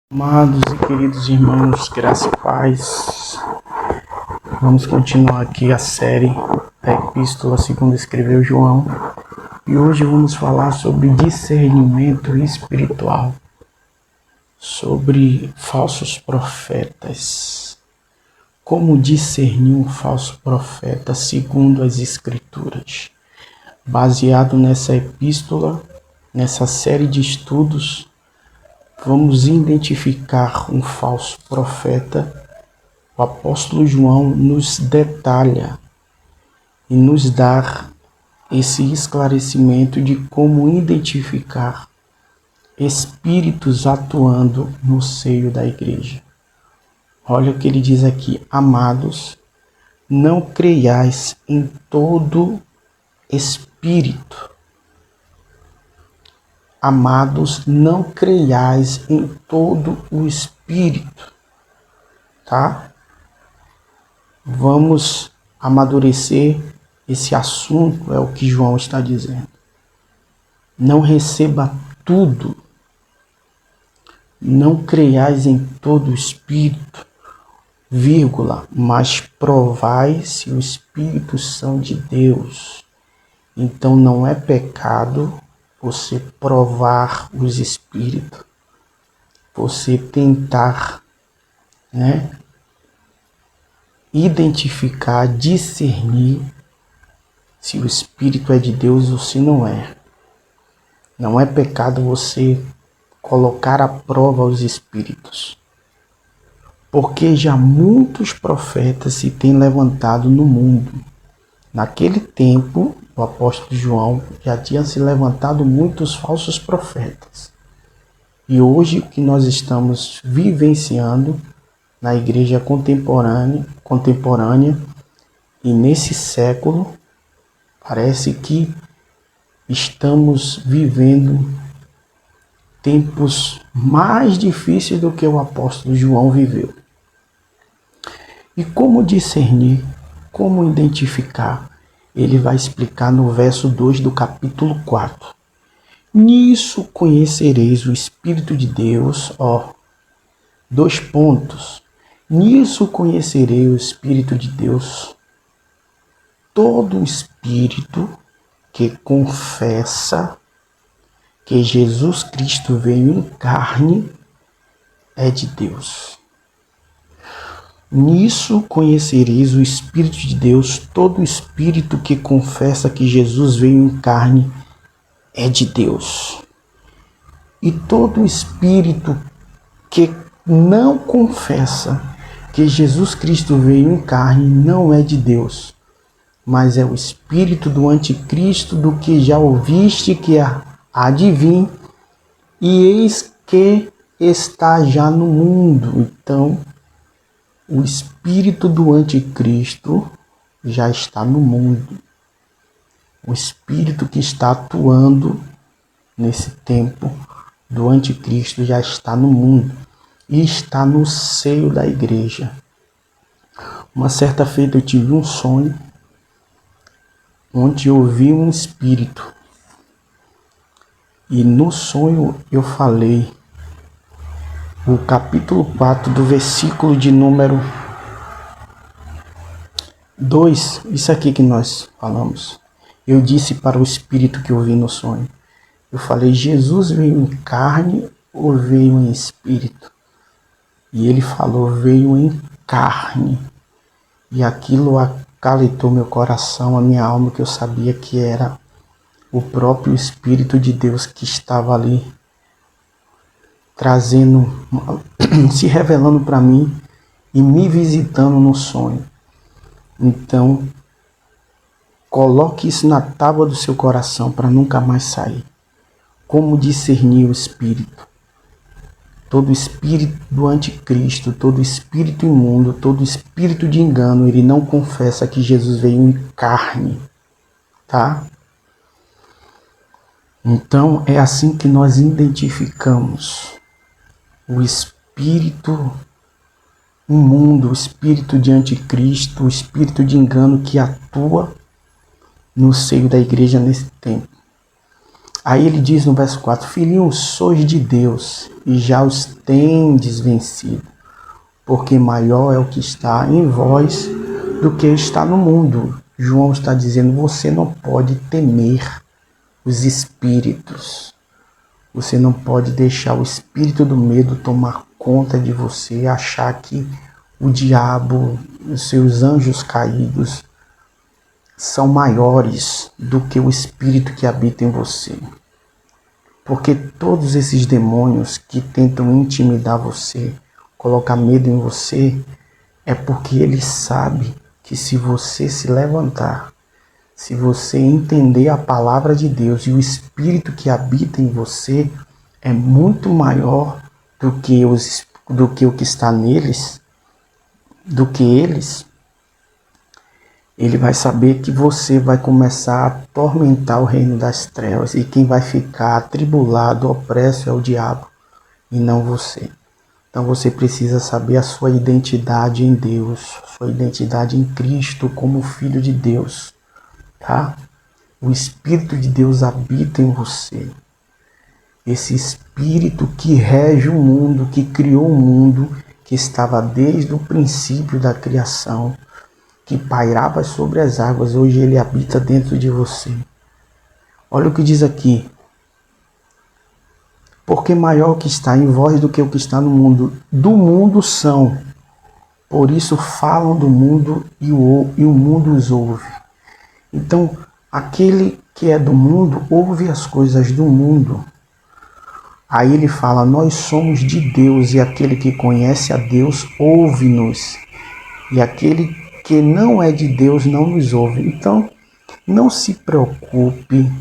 Amados e queridos irmãos, graça e paz. Vamos continuar aqui a série da Epístola segundo escreveu João. E hoje vamos falar sobre discernimento espiritual, sobre falsos profetas. Como discernir um falso profeta segundo as Escrituras? Baseado nessa epístola, nessa série de estudos, vamos identificar um falso profeta. O apóstolo João nos detalha e nos dá esse esclarecimento de como identificar espíritos atuando no seio da igreja. Olha o que ele diz aqui: amados, não creiais em todo espírito. Amados, não creiais em todo o espírito, tá? Vamos amadurecer esse assunto, é o que João está dizendo. Não receba tudo, não creiais em todo o espírito, vírgula, mas provai se os espíritos são de Deus. Então não é pecado você provar os espíritos, você tentar, identificar, discernir se o espírito é de Deus ou se não é. Não é pecado você colocar à prova os espíritos, porque já muitos profetas se têm levantado no mundo. Naquele tempo, o apóstolo João já tinha se levantado muitos falsos profetas. E hoje o que nós estamos vivenciando na igreja contemporânea e nesse século, parece que estamos vivendo tempos mais difíceis do que o apóstolo João viveu. E como discernir, como identificar? Ele vai explicar no verso 2 do capítulo 4. Nisso conhecereis o Espírito de Deus, dois pontos. Nisso conhecerei o Espírito de Deus. Todo espírito que confessa que Jesus Cristo veio em carne é de Deus. Nisso conhecereis o Espírito de Deus. Todo espírito que confessa que Jesus veio em carne é de Deus. E todo espírito que não confessa que Jesus Cristo veio em carne não é de Deus, mas é o espírito do anticristo, do que já ouviste que há de vir, e eis que está já no mundo. Então, o espírito do anticristo já está no mundo. O espírito que está atuando nesse tempo do anticristo já está no mundo e está no seio da igreja. Uma certa feita eu tive um sonho onde eu vi um espírito, e no sonho eu falei o capítulo 4 do versículo de número 2, isso aqui que nós falamos. Eu disse para o espírito que eu vi no sonho, eu falei: Jesus veio em carne ou veio em espírito? E ele falou: veio em carne. E aquilo acalentou meu coração, a minha alma, que eu sabia que era o próprio Espírito de Deus que estava ali, trazendo, se revelando para mim e me visitando no sonho. Então, coloque isso na tábua do seu coração para nunca mais sair. Como discernir o Espírito? Todo espírito do anticristo, todo espírito imundo, todo espírito de engano, ele não confessa que Jesus veio em carne, tá? Então, é assim que nós identificamos o espírito imundo, o espírito de anticristo, o espírito de engano que atua no seio da igreja nesse tempo. Aí ele diz no verso 4, filhinhos, sois de Deus e já os tendes vencido, porque maior é o que está em vós do que está no mundo. João está dizendo, você não pode temer os espíritos. Você não pode deixar o espírito do medo tomar conta de você, achar que o diabo, os seus anjos caídos, são maiores do que o espírito que habita em você. Porque todos esses demônios que tentam intimidar você, colocar medo em você, é porque ele sabe que se você se levantar, se você entender a palavra de Deus e o espírito que habita em você é muito maior do que o que está neles, do que eles, ele vai saber que você vai começar a atormentar o reino das trevas e quem vai ficar atribulado, opresso é o diabo e não você. Então você precisa saber a sua identidade em Deus, sua identidade em Cristo como filho de Deus, tá? O Espírito de Deus habita em você. Esse Espírito que rege o mundo, que criou o mundo, que estava desde o princípio da criação, que pairava sobre as águas, hoje ele habita dentro de você. Olha o que diz aqui. Porque maior o que está em vós do que o que está no mundo. Do mundo são, por isso falam do mundo e o mundo os ouve. Então, aquele que é do mundo ouve as coisas do mundo. Aí ele fala, nós somos de Deus e aquele que conhece a Deus ouve-nos. E aquele que não é de Deus não nos ouve. Então, não se preocupe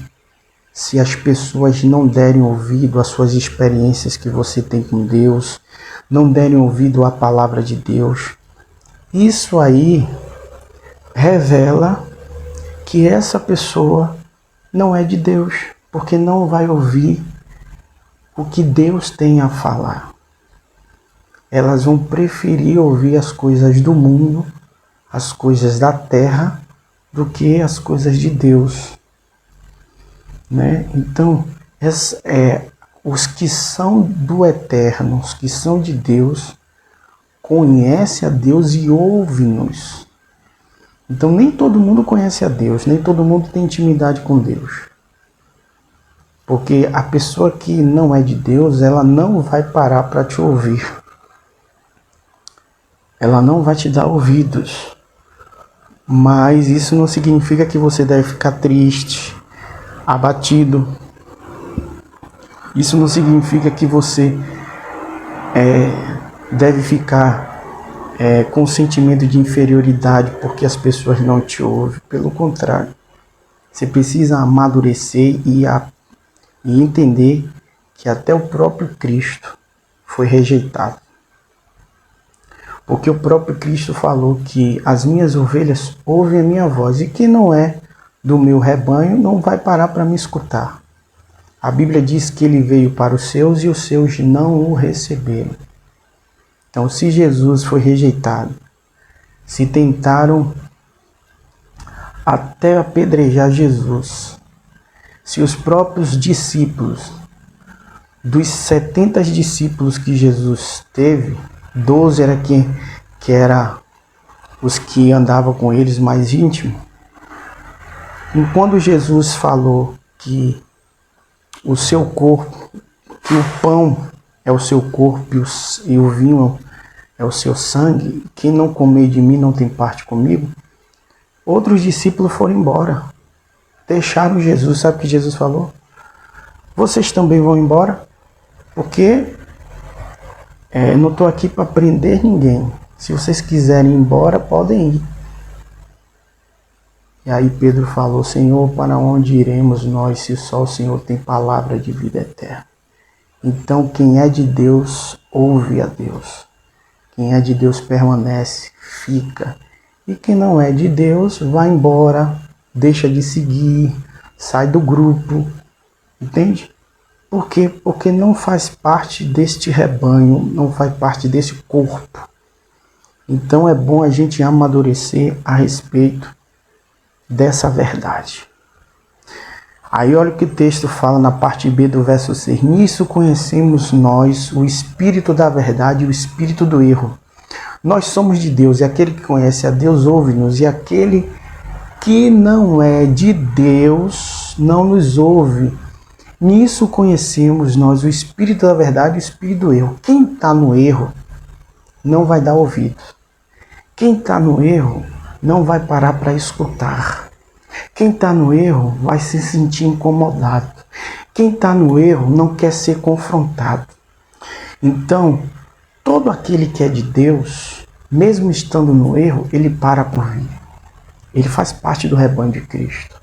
se as pessoas não derem ouvido às suas experiências que você tem com Deus, não derem ouvido à palavra de Deus. Isso aí revela que essa pessoa não é de Deus, porque não vai ouvir o que Deus tem a falar. Elas vão preferir ouvir as coisas do mundo, as coisas da terra, do que as coisas de Deus. Né? Então, os que são do eterno, os que são de Deus, conhecem a Deus e ouvem-nos. Então, nem todo mundo conhece a Deus, nem todo mundo tem intimidade com Deus. Porque a pessoa que não é de Deus, ela não vai parar para te ouvir. Ela não vai te dar ouvidos. Mas isso não significa que você deve ficar triste, abatido. Isso não significa que você deve ficar com sentimento de inferioridade porque as pessoas não te ouvem. Pelo contrário, você precisa amadurecer e entender que até o próprio Cristo foi rejeitado. Porque o próprio Cristo falou que as minhas ovelhas ouvem a minha voz e quem não é do meu rebanho não vai parar para me escutar. A Bíblia diz que ele veio para os seus e os seus não o receberam. Então, se Jesus foi rejeitado, se tentaram até apedrejar Jesus, se os próprios discípulos, dos 70 discípulos que Jesus teve, 12 era que era os que andavam com eles mais íntimos. E quando Jesus falou que o seu corpo, que o pão é o seu corpo e o vinho é o seu sangue, quem não comer de mim não tem parte comigo, outros discípulos foram embora. Deixaram Jesus. Sabe o que Jesus falou? Vocês também vão embora? Porque não estou aqui para prender ninguém. Se vocês quiserem ir embora, podem ir. E aí Pedro falou, Senhor, para onde iremos nós se só o Senhor tem palavra de vida eterna? Então quem é de Deus, ouve a Deus. Quem é de Deus permanece, fica. E quem não é de Deus, vai embora, deixa de seguir, sai do grupo. Entende? Por quê? Porque não faz parte deste rebanho, não faz parte desse corpo. Então é bom a gente amadurecer a respeito dessa verdade. Aí olha o que o texto fala na parte B do verso 6. Nisso conhecemos nós o espírito da verdade e o espírito do erro. Nós somos de Deus, e aquele que conhece a Deus ouve-nos, e aquele que não é de Deus não nos ouve. Nisso conhecemos nós o espírito da verdade e o espírito do erro. Quem está no erro não vai dar ouvido. Quem está no erro não vai parar para escutar. Quem está no erro vai se sentir incomodado. Quem está no erro não quer ser confrontado. Então, todo aquele que é de Deus, mesmo estando no erro, ele para por vir. Ele faz parte do rebanho de Cristo.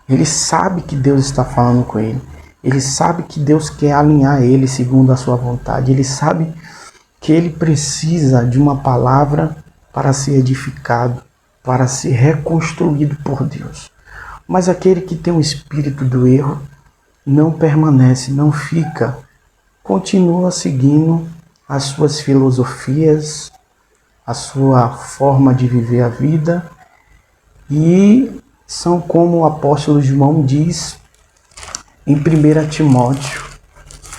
Ele sabe que Deus está falando com ele. Ele sabe que Deus quer alinhar ele segundo a sua vontade. Ele sabe que ele precisa de uma palavra para ser edificado, para ser reconstruído por Deus. Mas aquele que tem o espírito do erro não permanece, não fica, continua seguindo as suas filosofias, a sua forma de viver a vida, e são como o apóstolo João diz em 1 Timóteo.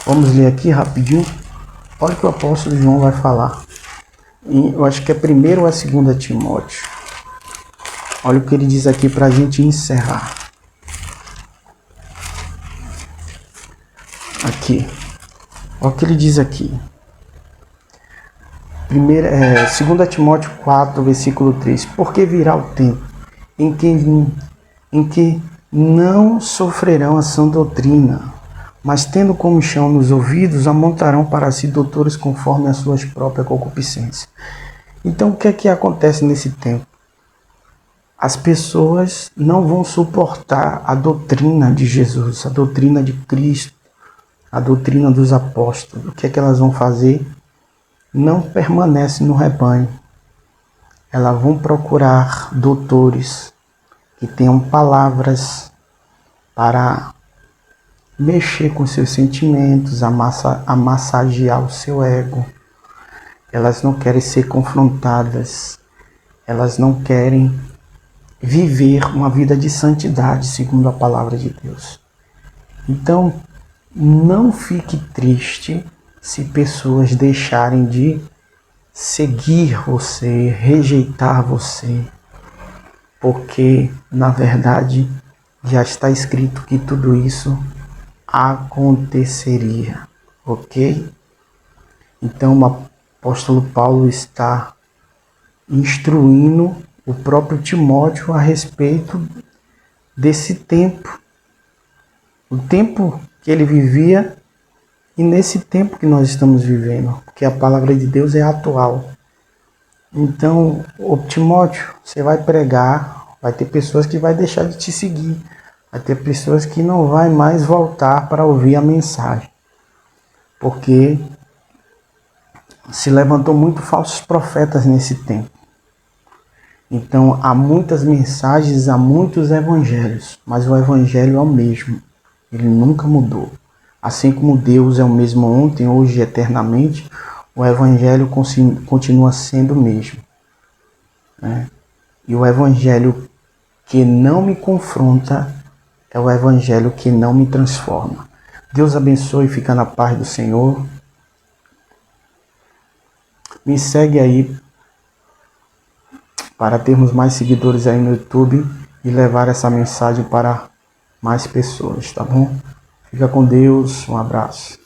Vamos ler aqui rapidinho. Olha o que o apóstolo João vai falar. Eu acho que é 1 ou é 2 Timóteo. Olha o que ele diz aqui para a gente encerrar. Aqui. Olha o que ele diz aqui. 2 Timóteo 4, versículo 3. Porque virá o tempo em que não sofrerão a sã doutrina, mas tendo comichão nos ouvidos, amontarão para si doutores conforme as suas próprias concupiscências. Então o que é que acontece nesse tempo? As pessoas não vão suportar a doutrina de Jesus, a doutrina de Cristo, a doutrina dos apóstolos. O que é que elas vão fazer? Não permanecem no rebanho. Elas vão procurar doutores que tenham palavras para mexer com seus sentimentos, a massagear o seu ego. Elas não querem ser confrontadas. Elas não querem viver uma vida de santidade segundo a palavra de Deus. Então, não fique triste se pessoas deixarem de seguir você, rejeitar você, porque na verdade já está escrito que tudo isso aconteceria, ok? Então o apóstolo Paulo está instruindo o próprio Timóteo a respeito desse tempo, o tempo que ele vivia e nesse tempo que nós estamos vivendo, porque a palavra de Deus é atual. Então, Timóteo, você vai pregar, vai ter pessoas que vai deixar de te seguir, vai ter pessoas que não vai mais voltar para ouvir a mensagem, porque se levantou muito falsos profetas nesse tempo. Então, há muitas mensagens, há muitos evangelhos, mas o evangelho é o mesmo, ele nunca mudou. Assim como Deus é o mesmo ontem, hoje e eternamente, o evangelho continua sendo o mesmo, né? E o evangelho que não me confronta é o evangelho que não me transforma. Deus abençoe e fica na paz do Senhor. Me segue aí para termos mais seguidores aí no YouTube e levar essa mensagem para mais pessoas, tá bom? Fica com Deus, um abraço.